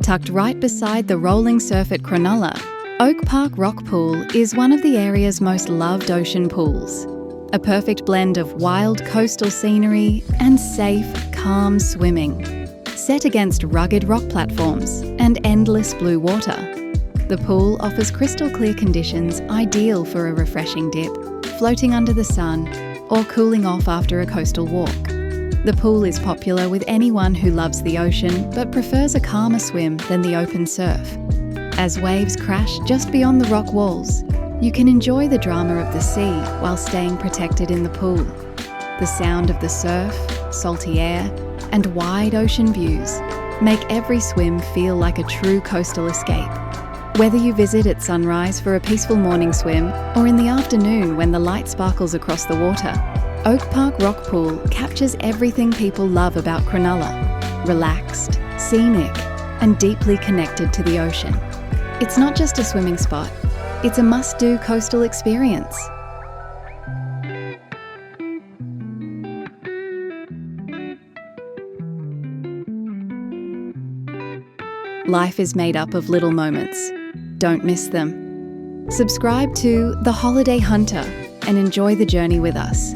Tucked right beside the rolling surf at Cronulla, Park Rockpool is one of the area's most loved ocean pools. A perfect blend of wild coastal scenery and safe, calm swimming. Set against rugged rock platforms and endless blue water, the pool offers crystal clear conditions ideal for a refreshing dip, floating under the sun, or cooling off after a coastal walk. The pool is popular with anyone who loves the ocean but prefers a calmer swim than the open surf. As waves crash just beyond the rock walls, you can enjoy the drama of the sea while staying protected in the pool. The sound of the surf, salty air, and wide ocean views make every swim feel like a true coastal escape. Whether you visit at sunrise for a peaceful morning swim or in the afternoon when the light sparkles across the water, Park Rockpool captures everything people love about Cronulla: relaxed, scenic, and deeply connected to the ocean. It's not just a swimming spot, it's a must-do coastal experience. Life is made up of little moments. Don't miss them. Subscribe to The Holiday Hunter and enjoy the journey with us.